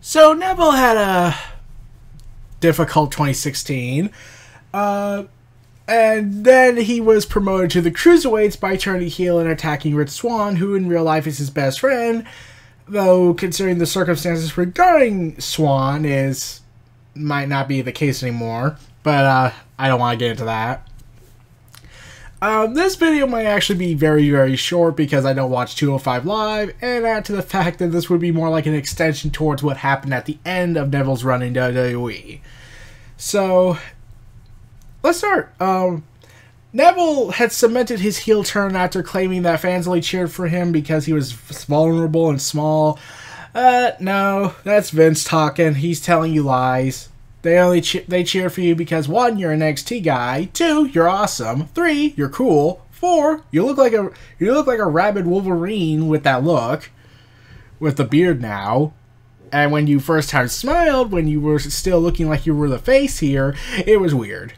So Neville had a difficult 2016, and then he was promoted to the Cruiserweights by turning heel and attacking Rich Swann, who in real life is his best friend, though considering the circumstances regarding Swann might not be the case anymore, but I don't want to get into that. This video might actually be very, very short because I don't watch 205 Live, and add to the fact that this would be more like an extension towards what happened at the end of Neville's run in WWE. So, let's start. Neville had cemented his heel turn after claiming that fans only cheered for him because he was vulnerable and small. No, that's Vince talking. He's telling you lies. They cheer for you because 1, you're an NXT guy, 2, you're awesome, 3, you're cool, 4, you look like a rabid Wolverine with that look, with the beard now. And when you first time smiled, when you were still looking like you were the face here, it was weird.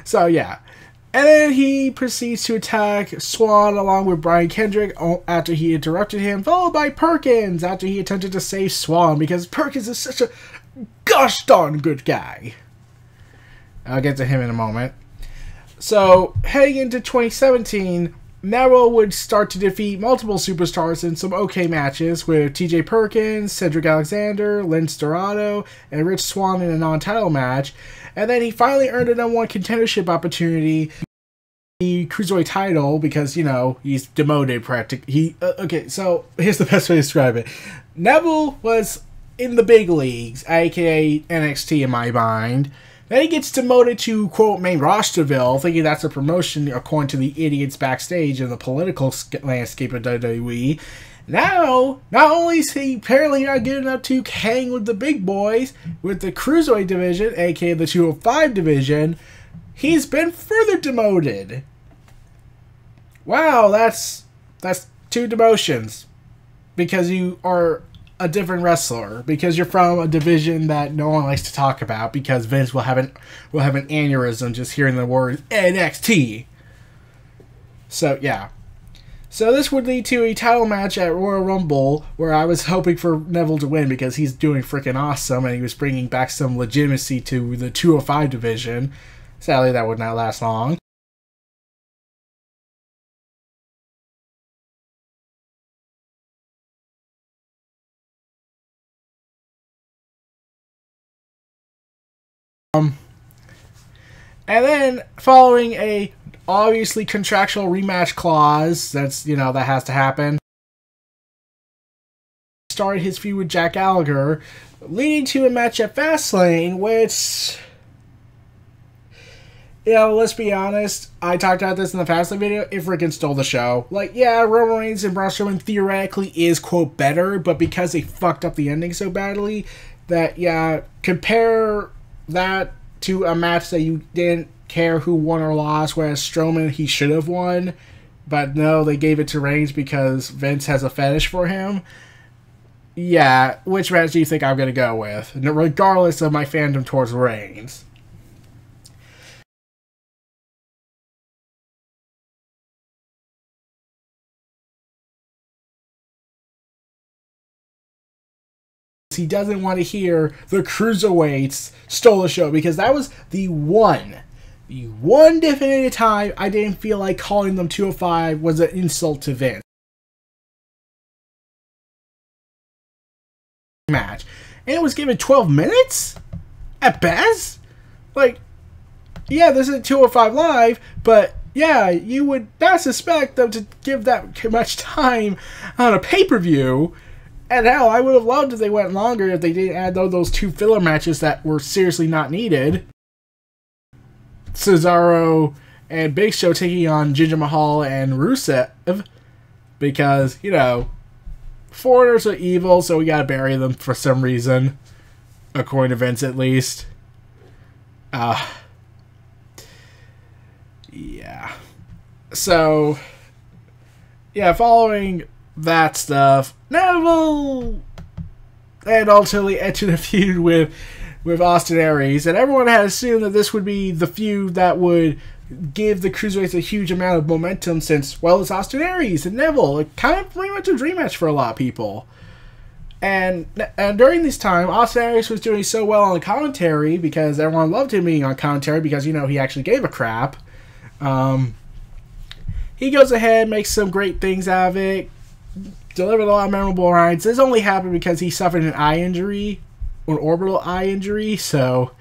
So yeah. And then he proceeds to attack Swann along with Brian Kendrick after he interrupted him, followed by Perkins after he attempted to save Swann because Perkins is such a gosh darn good guy. I'll get to him in a moment. So, heading into 2017, Neville would start to defeat multiple superstars in some okay matches with TJ Perkins, Cedric Alexander, Lince Dorado, and Rich Swann in a non-title match. And then he finally earned a #1 contendership opportunity, the Cruiserweight title, because, you know, he's demoted practically. Okay, so here's the best way to describe it. Neville was in the big leagues, aka NXT in my mind. Then he gets demoted to, quote, main rosterville, thinking that's a promotion according to the idiots backstage in the political landscape of WWE. Now, not only is he apparently not good enough to hang with the big boys with the Cruiserweight division, aka the 205 division, he's been further demoted. Wow, that's 2 demotions. Because you are a different wrestler, because you're from a division that no one likes to talk about, because Vince will have an aneurysm just hearing the word NXT. So yeah. So this would lead to a title match at Royal Rumble, where I was hoping for Neville to win because he's doing freaking awesome and he was bringing back some legitimacy to the 205 division. Sadly, that would not last long. And then, following a obviously contractual rematch clause, that has to happen, started his feud with Jack Gallagher, leading to a match at Fastlane, which, let's be honest, I talked about this in the Fastlane video, it freaking stole the show. Like, yeah, Roman Reigns and Braun Strowman theoretically is, quote, better, but because they fucked up the ending so badly, that, yeah, compare that to a match that you didn't care who won or lost, whereas Strowman, he should have won, but no, they gave it to Reigns because Vince has a fetish for him. Yeah, which match do you think I'm going to go with, regardless of my fandom towards Reigns? He doesn't want to hear the Cruiserweights stole the show, because that was the one definitive time I didn't feel like calling them 205 was an insult to Vince. Match. And it was given 12 minutes? At best? Like, yeah, this is 205 Live, but yeah, you would not suspect them to give that much time on a pay-per-view. And hell, I would have loved if they went longer if they didn't add those 2 filler matches that were seriously not needed. Cesaro and Big Show taking on Jinder Mahal and Rusev. Because, foreigners are evil, so we gotta bury them for some reason. According to Vince, at least. Yeah. So, yeah, following that stuff, Neville and ultimately entered a feud with Austin Aries, and everyone had assumed that this would be the feud that would give the Cruiserweights a huge amount of momentum since, well, it's Austin Aries and Neville. It kind of pretty much a dream match for a lot of people. And during this time, Austin Aries was doing so well on commentary because everyone loved him being on commentary because, you know, he actually gave a crap. He goes ahead, makes some great things out of it, delivered a lot of memorable lines. This only happened because he suffered an eye injury, an orbital eye injury, so...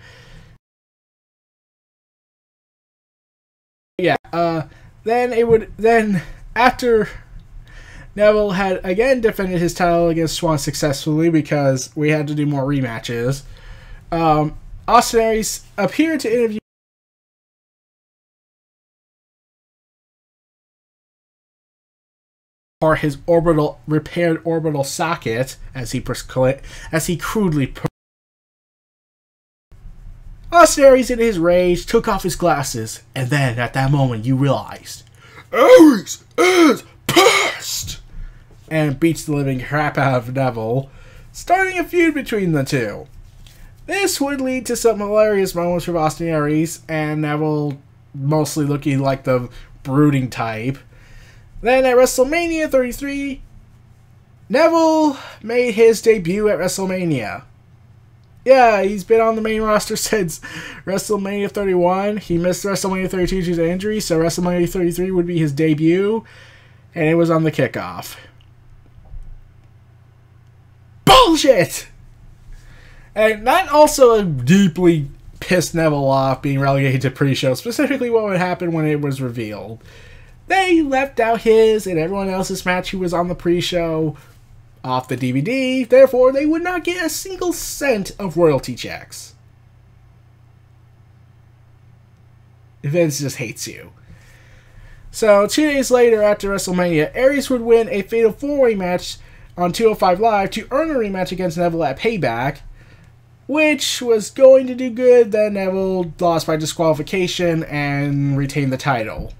Yeah, then after Neville had again defended his title against Swan successfully because we had to do more rematches, Austin Aries appeared to interview for his repaired orbital socket, as he crudely put. Austin Aries, in his rage, took off his glasses, and then, at that moment, you realized, Aries is pissed! And beats the living crap out of Neville, starting a feud between the two. This would lead to some hilarious moments from Austin Aries, and Neville mostly looking like the brooding type. Then, at WrestleMania 33, Neville made his debut at WrestleMania. Yeah, he's been on the main roster since WrestleMania 31. He missed WrestleMania 32 due to injury, so WrestleMania 33 would be his debut, and it was on the kickoff. Bullshit! And that also deeply pissed Neville off being relegated to pre-show, specifically what would happen when it was revealed. They left out his and everyone else's match who was on the pre-show off the DVD, therefore they would not get a single cent of royalty checks. Vince just hates you. So 2 days later after WrestleMania, Aries would win a Fatal 4-Way match on 205 Live to earn a rematch against Neville at Payback, which was going to do good. Then Neville lost by disqualification and retained the title.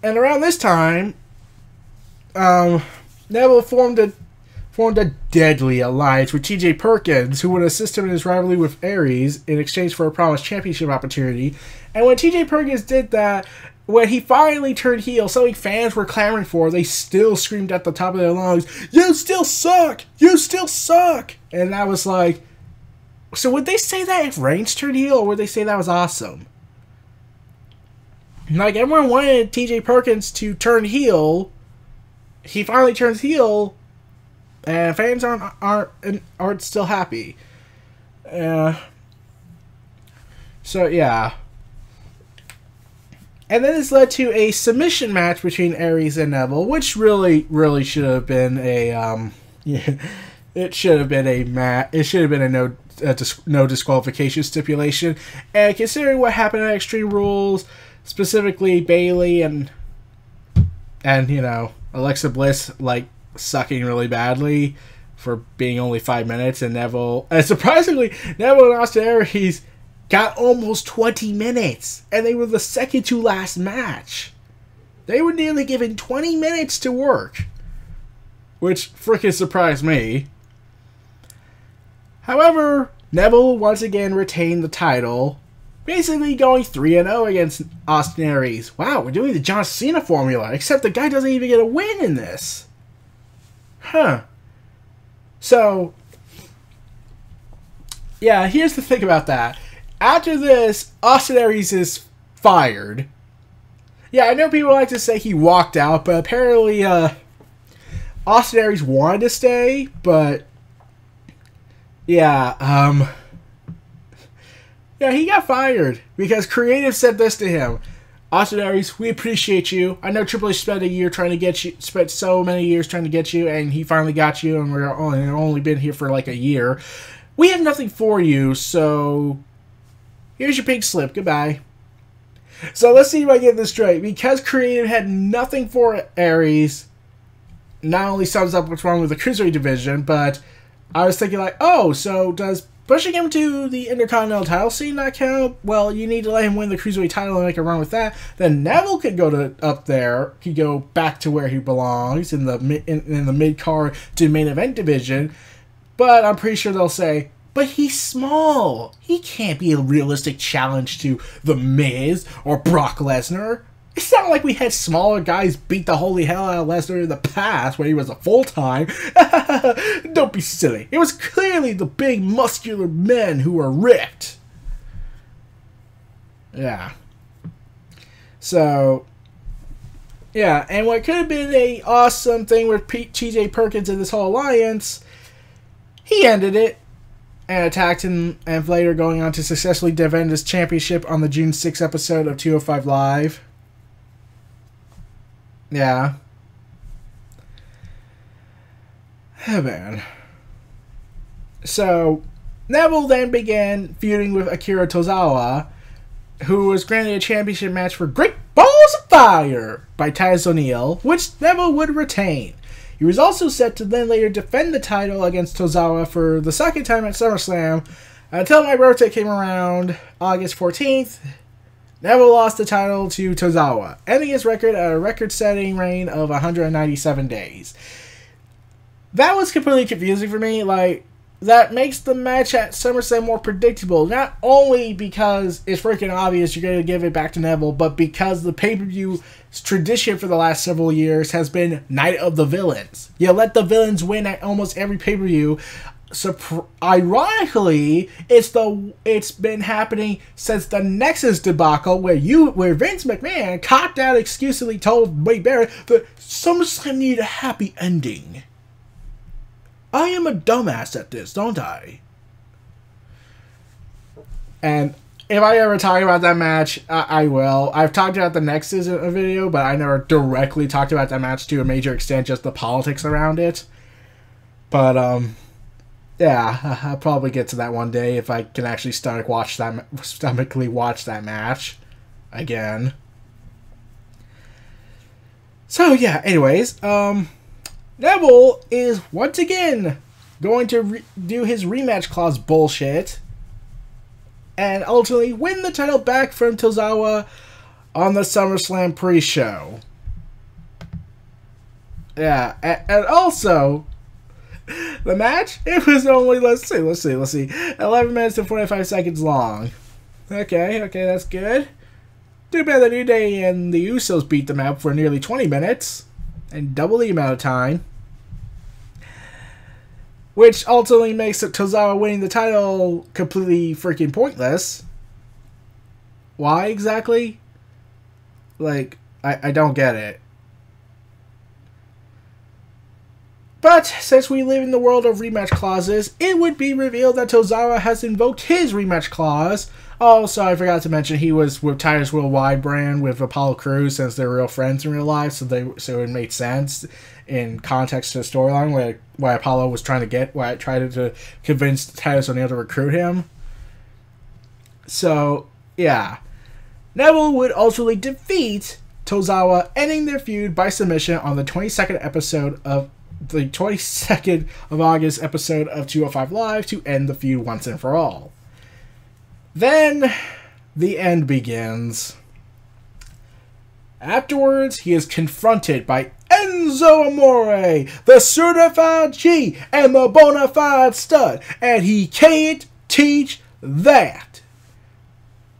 And around this time, Neville formed a deadly alliance with TJ Perkins, who would assist him in his rivalry with Aries in exchange for a promised championship opportunity. And when TJ Perkins did that, when he finally turned heel, something fans were clamoring for, they still screamed at the top of their lungs, "You still suck! You still suck!" And I was like, so would they say that if Reigns turned heel, or would they say that was awesome? Like, everyone wanted TJ Perkins to turn heel. He finally turns heel, and fans aren't still happy. So yeah. And then this led to a submission match between Aries and Neville, which really should have been a it should have been a no disqualification stipulation. And considering what happened at Extreme Rules, specifically Bayley and you know, Alexa Bliss, like, sucking really badly for being only 5 minutes, and Neville... And surprisingly, Neville and Austin Aries got almost 20 minutes, and they were the second to last match. They were nearly given 20 minutes to work, which frickin' surprised me. However, Neville once again retained the title, basically going 3-0 against Austin Aries. Wow, we're doing the John Cena formula, except the guy doesn't even get a win in this. Huh. So, yeah, here's the thing about that. After this, Austin Aries is fired. Yeah, I know people like to say he walked out, but apparently, Austin Aries wanted to stay, but... Yeah, yeah, he got fired because Creative said this to him: "Austin Aries, we appreciate you. I know Triple H spent spent so many years trying to get you, and he finally got you, and we're only been here for like a year. We have nothing for you, so here's your pink slip. Goodbye." So let's see if I get this straight. Because Creative had nothing for Aries, not only sums up what's wrong with the Cruiserweight division, but I was thinking like, oh, so does pushing him to the Intercontinental title scene not count? Well, you need to let him win the Cruiserweight title and make a run with that. Then Neville could go up there. He could go back to where he belongs in the mid-card to main event division. But I'm pretty sure they'll say, but he's small. He can't be a realistic challenge to The Miz or Brock Lesnar. It's not like we had smaller guys beat the holy hell out of Lesnar in the past when he was a full-time. Don't be silly. It was clearly the big muscular men who were ripped. Yeah. So, yeah, and what could have been a awesome thing with TJ Perkins and this whole alliance, he ended it and attacked him, and later going on to successfully defend his championship on the June 6th episode of 205 Live. Yeah. Oh, man. So, Neville then began feuding with Akira Tozawa, who was granted a championship match for Great Balls of Fire by Titus O'Neil, which Neville would retain. He was also set to then later defend the title against Tozawa for the second time at SummerSlam until my birthday came around, August 14th. Neville lost the title to Tozawa, ending his record at a record-setting reign of 197 days. That was completely confusing for me. Like, that makes the match at SummerSlam more predictable. Not only because it's freaking obvious you're going to give it back to Neville, but because the pay-per-view tradition for the last several years has been Night of the Villains. You let the villains win at almost every pay-per-view. Ironically, it's been happening since the Nexus debacle, where Vince McMahon copped out exclusively told Wade Barrett that SummerSlam needed a happy ending. I am a dumbass at this, don't I? And if I ever talk about that match, I will. I've talked about the Nexus in a video, but I never directly talked about that match to a major extent, just the politics around it. But, yeah, I'll probably get to that one day if I can actually stomachically watch that match again. So, yeah, anyways, Neville is once again going to do his rematch clause bullshit and ultimately win the title back from Tozawa on the SummerSlam pre-show. Yeah, and also, the match, it was only, let's see, 11 minutes and 45 seconds long. Okay, that's good. Too bad the New Day and the Usos beat them out for nearly 20 minutes. And double the amount of time. Which ultimately makes Tozawa winning the title completely freaking pointless. Why exactly? Like, I don't get it. But since we live in the world of rematch clauses, it would be revealed that Tozawa has invoked his rematch clause. Also, I forgot to mention he was with Titus Worldwide brand with Apollo Crews since they're real friends in real life, so it made sense in context to the storyline why Apollo was trying to convince Titus O'Neil to recruit him. So, yeah. Neville would ultimately defeat Tozawa, ending their feud by submission on the 22nd episode of the 22nd of August episode of 205 Live to end the feud once and for all. Then, the end begins. Afterwards, he is confronted by Enzo Amore, the certified G and the bona fide stud, and he can't teach that.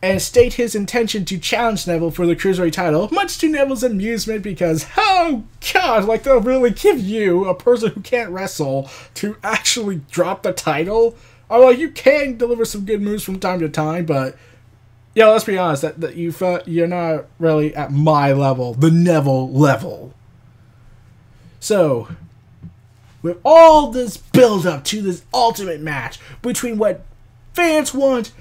And state his intention to challenge Neville for the Cruiserweight title, much to Neville's amusement because, oh god, like they'll really give you, a person who can't wrestle, to actually drop the title? Oh, like, you can deliver some good moves from time to time, but, yeah, let's be honest, that you're not really at my level, the Neville level. So, with all this build-up to this ultimate match between what fans want,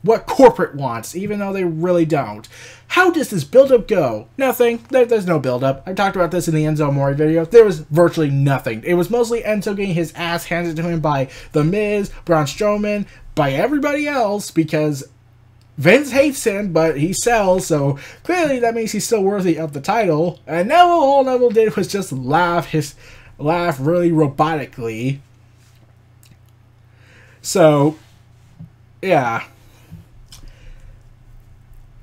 what corporate wants, even though they really don't, how does this build-up go? Nothing. There's no build-up. I talked about this in the Enzo Amore video. There was virtually nothing. It was mostly Enzo getting his ass handed to him by The Miz, Braun Strowman, by everybody else, because Vince hates him, but he sells, so clearly that means he's still worthy of the title. And all Neville did was just laugh really robotically. So, yeah.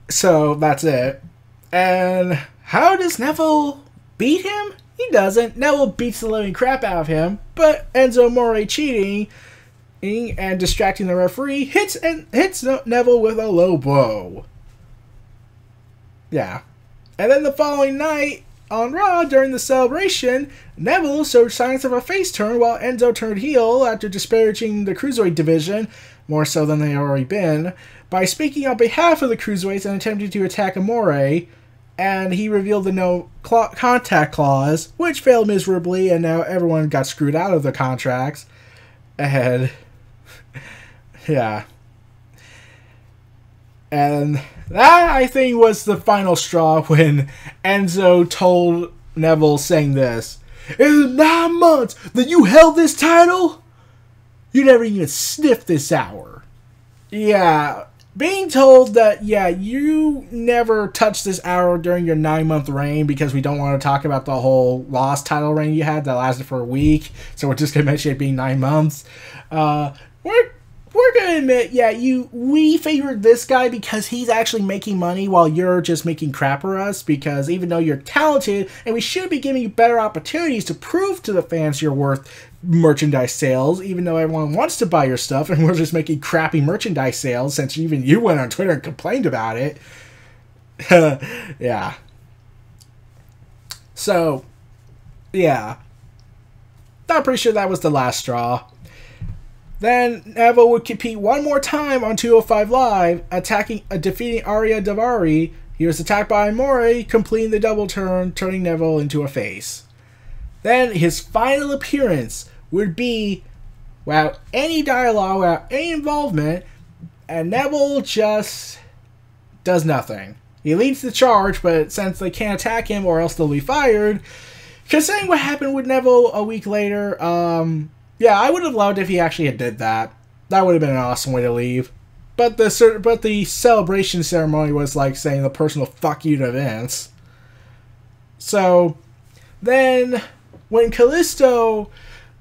So, that's it. And how does Neville beat him? He doesn't. Neville beats the living crap out of him, but Enzo Amore cheating and distracting the referee hits Neville with a low blow. Yeah. And then the following night on Raw, during the celebration, Neville showed signs of a face turn while Enzo turned heel after disparaging the Cruiserweight division, more so than they had already been, by speaking on behalf of the Cruiserweights and attempting to attack Amore, and he revealed the no contact clause, which failed miserably, and now everyone got screwed out of the contracts. And yeah. And that, I think, was the final straw when Enzo told Neville, saying this: "In 9 months that you held this title, you never even sniffed this hour." Yeah, being told that, yeah, you never touched this hour during your 9-month reign because we don't want to talk about the whole lost title reign you had that lasted for a week, so we're just going to mention it being 9 months. We're going to admit, yeah, we favored this guy because he's actually making money while you're just making crap for us, because even though you're talented, and we should be giving you better opportunities to prove to the fans you're worth merchandise sales, even though everyone wants to buy your stuff, and we're just making crappy merchandise sales since even you went on Twitter and complained about it. Yeah. So, yeah. I'm pretty sure that was the last straw. Then Neville would compete one more time on 205 Live, defeating Arya Daivari. He was attacked by Amore, completing the double turn, turning Neville into a face. Then his final appearance would be without any dialogue, without any involvement, and Neville just does nothing. He leads the charge, but since they can't attack him or else they'll be fired, considering what happened with Neville a week later, yeah, I would have loved if he actually had did that. That would have been an awesome way to leave. But the celebration ceremony was like saying the personal fuck you to Vince. So then when Kalisto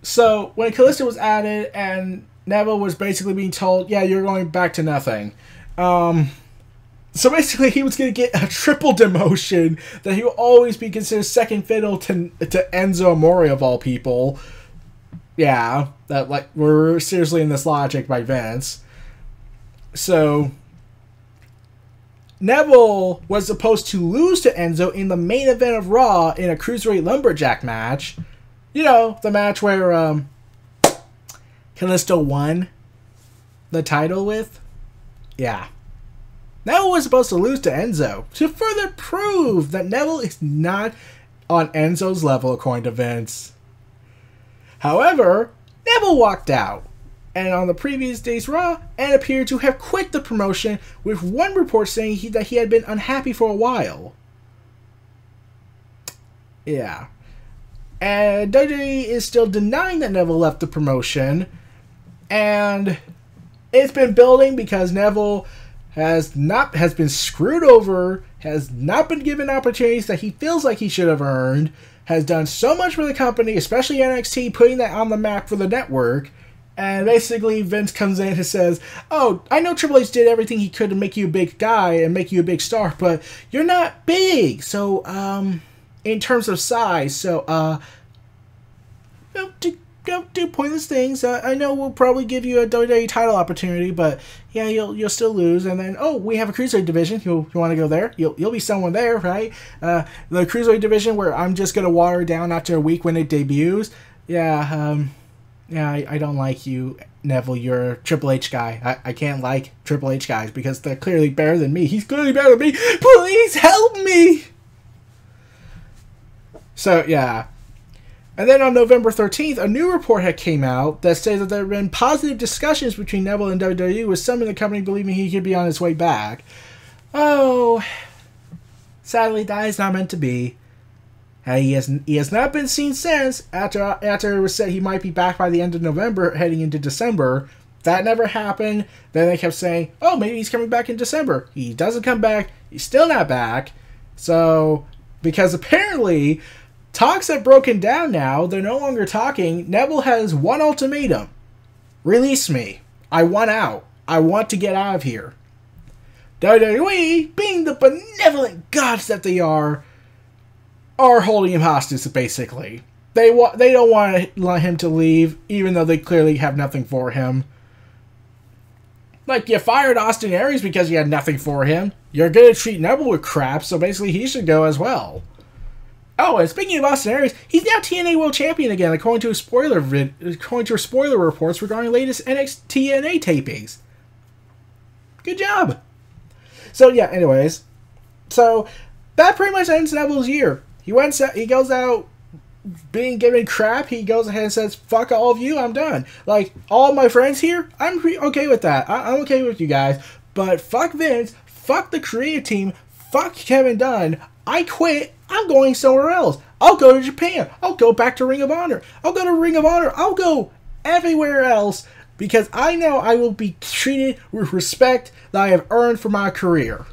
was added and Neville was basically being told, yeah, you're going back to nothing. So basically he was going to get a triple demotion that he will always be considered second fiddle to Enzo Amore of all people. Yeah, that, like, we're seriously in this logic by Vince. So Neville was supposed to lose to Enzo in the main event of Raw in a Cruiserweight Lumberjack match. You know, the match where Kalisto won the title with. Yeah. Neville was supposed to lose to Enzo to further prove that Neville is not on Enzo's level, according to Vince. However, Neville walked out, and on the previous day's Raw, and appeared to have quit the promotion, with one report saying that he had been unhappy for a while. Yeah. And WWE is still denying that Neville left the promotion, and it's been building because Neville has been screwed over, has not been given opportunities that he feels like he should have earned, has done so much for the company, especially NXT, putting that on the map for the network, and basically Vince comes in and says, oh, I know Triple H did everything he could to make you a big guy and make you a big star, but you're not big, so, in terms of size, so, don't do pointless things. I know we'll probably give you a WWE title opportunity, but yeah, you'll still lose. And then, oh, we have a Cruiserweight division. You want to go there? You'll be someone there, right? The Cruiserweight division where I'm just gonna water it down after a week when it debuts. Yeah, I don't like you, Neville. You're a Triple H guy. I can't like Triple H guys because they're clearly better than me. He's clearly better than me. Please help me. So yeah. And then on November 13th, a new report had came out that stated that there had been positive discussions between Neville and WWE, with some in the company believing he could be on his way back. Oh, sadly, that is not meant to be. He has not been seen since, after it was said he might be back by the end of November, heading into December. That never happened. Then they kept saying, oh, maybe he's coming back in December. He doesn't come back. He's still not back. So, because apparently talks have broken down now. They're no longer talking. Neville has one ultimatum. Release me. I want out. I want to get out of here. WWE, being the benevolent gods that they are holding him hostage, basically. They don't want to let him to leave, even though they clearly have nothing for him. Like, you fired Austin Aries because you had nothing for him. You're going to treat Neville with crap, so basically he should go as well. Oh, and speaking of Austin Aries, he's now TNA World Champion again, according to spoiler reports regarding latest NXT TNA tapings. Good job. So yeah, anyways, so that pretty much ends Neville's year. He goes out being given crap. He goes ahead and says, "Fuck all of you, I'm done." Like, all my friends here, I'm okay with that. I'm okay with you guys, but fuck Vince, fuck the creative team, fuck Kevin Dunn. I quit. I'm going somewhere else. I'll go to Japan. I'll go back to Ring of Honor. I'll go to Ring of Honor. I'll go everywhere else because I know I will be treated with respect that I have earned for my career.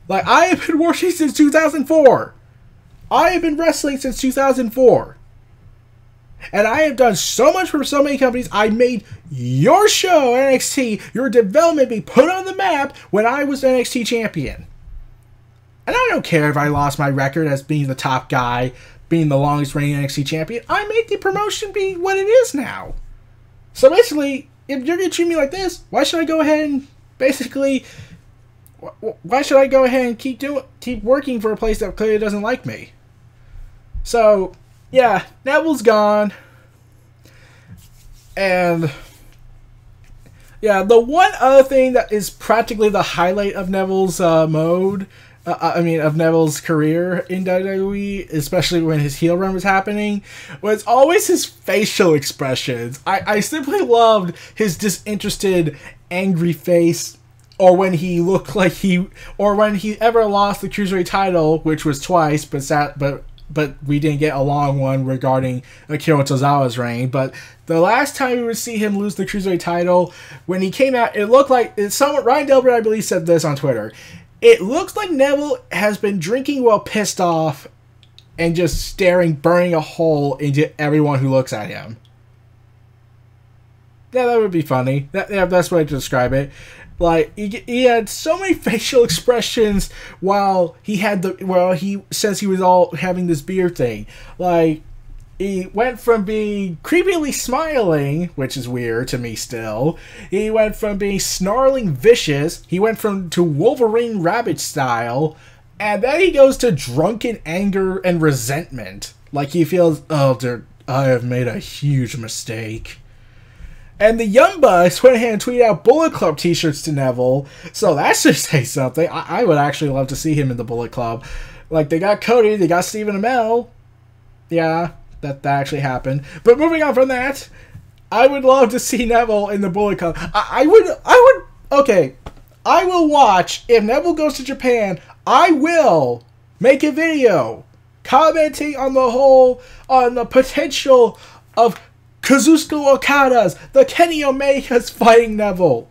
Like, I have been working since 2004. I have been wrestling since 2004. And I have done so much for so many companies. I made your show, NXT, your development be put on the map when I was NXT champion. And I don't care if I lost my record as being the top guy, being the longest reigning NXT champion. I made the promotion be what it is now. So basically, if you're going to treat me like this, why should I go ahead and basically... Why should I go ahead and keep working for a place that clearly doesn't like me? So, yeah, Neville's gone. And... yeah, the one other thing that is practically the highlight of Neville's of Neville's career in WWE, especially when his heel run was happening, was always his facial expressions. I simply loved his disinterested, angry face, or when he looked like or when he ever lost the Cruiserweight title, which was twice, but we didn't get a long one regarding Akira Tozawa's reign. But the last time we would see him lose the Cruiserweight title, when he came out, it looked like... Ryan Delbert, I believe, said this on Twitter. It looks like Neville has been drinking while pissed off and just burning a hole into everyone who looks at him. Yeah, that would be funny. That's the best way to describe it. Like, he had so many facial expressions while he says he was all having this beer thing. Like, he went from being creepily smiling, which is weird to me still. He went from being snarling vicious. He went to Wolverine Rabbit style. And then he goes to drunken anger and resentment. Like he feels, oh, I have made a huge mistake. And the Young Bucks went ahead and tweeted out Bullet Club t-shirts to Neville. So that should say something. I would actually love to see him in the Bullet Club. Like, they got Cody, they got Stephen Amell. Yeah. That actually happened. But moving on from that, I would love to see Neville in the Bullet Club. Okay, I will watch. If Neville goes to Japan, I will make a video commenting on the potential of Kazuchika Okada's, the Kenny Omega's fighting Neville.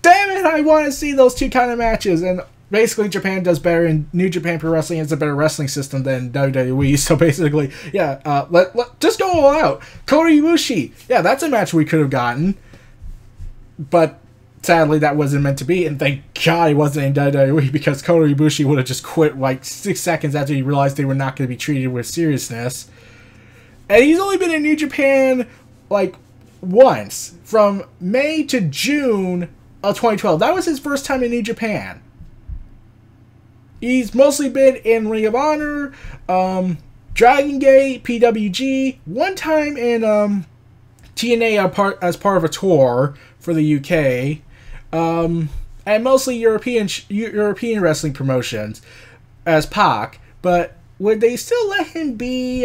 Damn it, I want to see those two kind of matches. And basically, Japan does better, and New Japan Pro Wrestling has a better wrestling system than WWE. So basically, yeah, just go all out. Kota Ibushi, yeah, that's a match we could have gotten, but sadly that wasn't meant to be. And thank God he wasn't in WWE, because Kota Ibushi would have just quit like 6 seconds after he realized they were not going to be treated with seriousness. And he's only been in New Japan like once, from May to June of 2012. That was his first time in New Japan. He's mostly been in Ring of Honor, Dragon Gate, PWG, one time in TNA as part of a tour for the UK, and mostly European wrestling promotions as Pac. But would they still let him be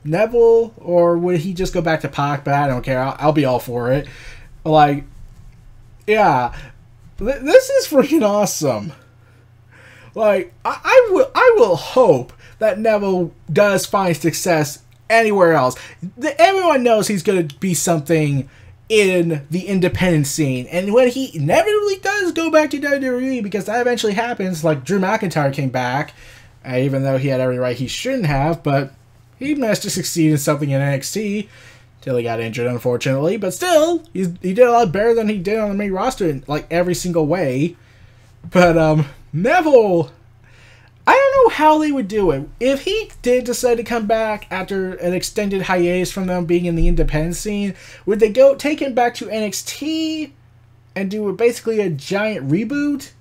Neville, or would he just go back to Pac? But I don't care. I'll be all for it. Like, yeah, this is freaking awesome. Like, I will hope that Neville does find success anywhere else. Everyone knows he's going to be something in the independent scene. And when he inevitably does go back to WWE, because that eventually happens, like Drew McIntyre came back, even though he had every right he shouldn't have, but he managed to succeed in something in NXT, till he got injured, unfortunately. But still, he did a lot better than he did on the main roster in, like, every single way. But, Neville, I don't know how they would do it. If he did decide to come back after an extended hiatus from them being in the independent scene, would they take him back to NXT and do basically a giant reboot?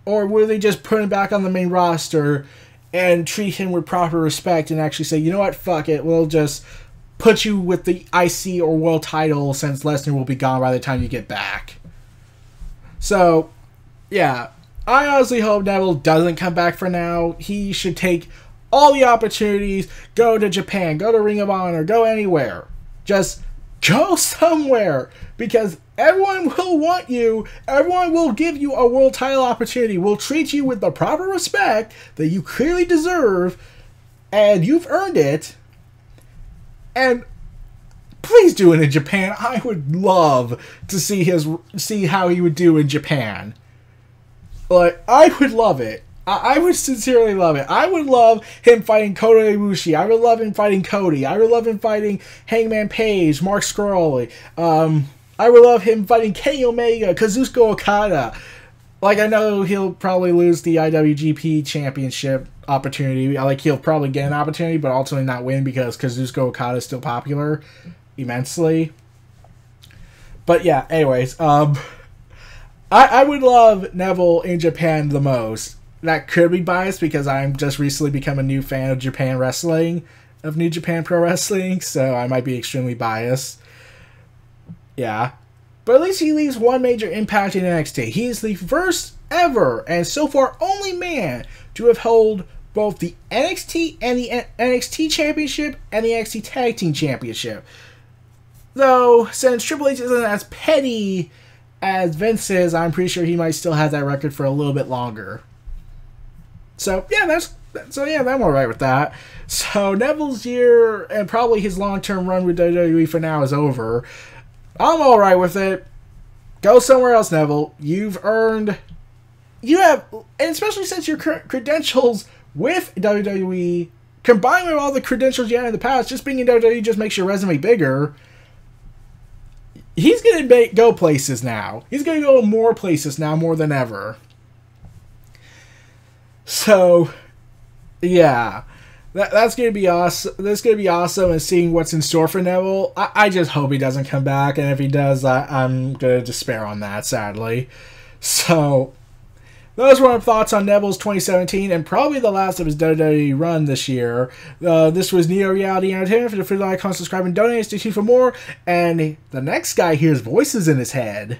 Or would they just put him back on the main roster and treat him with proper respect and actually say, you know what, fuck it, we'll just put you with the IC or world title since Lesnar will be gone by the time you get back. So, yeah, I honestly hope Neville doesn't come back for now. He should take all the opportunities, go to Japan, go to Ring of Honor, go anywhere. Just go somewhere, because everyone will want you, everyone will give you a world title opportunity, will treat you with the proper respect that you clearly deserve, and you've earned it. And please do it in Japan. I would love to see how he would do in Japan. Like, I would love it. I would sincerely love it. I would love him fighting Kota Ibushi. I would love him fighting Cody. I would love him fighting Hangman Page, Mark Scurley. I would love him fighting Kenny Omega, Kazuchika Okada. Like, I know he'll probably lose the IWGP Championship opportunity. Like, he'll probably get an opportunity, but ultimately not win because Kazuchika Okada is still popular immensely. But yeah, anyways, I would love Neville in Japan the most. That could be biased because I'm just recently become a new fan of Japan wrestling, of New Japan Pro Wrestling, so I might be extremely biased. Yeah. But at least he leaves one major impact in NXT. He is the first ever, and so far only man, to have held both the NXT and the NXT Championship and the NXT Tag Team Championship. Though, since Triple H isn't as petty as Vince is, I'm pretty sure he might still have that record for a little bit longer. So yeah, I'm alright with that. So Neville's year and probably his long-term run with WWE for now is over. I'm alright with it. Go somewhere else, Neville. You have, and especially since your current credentials with WWE, combined with all the credentials you had in the past, just being in WWE just makes your resume bigger. He's going to go places now. He's going to go more places now more than ever. So, yeah. That's going to be awesome. That's going to be awesome, and seeing what's in store for Neville. I just hope he doesn't come back, and if he does, I'm going to despair on that, sadly. So, those were my thoughts on Neville's 2017, and probably the last of his WWE run this year. This was Neo Reality Entertainment. For the free like, comment, subscribe, and donate. Stay tuned for more. And the next guy hears voices in his head.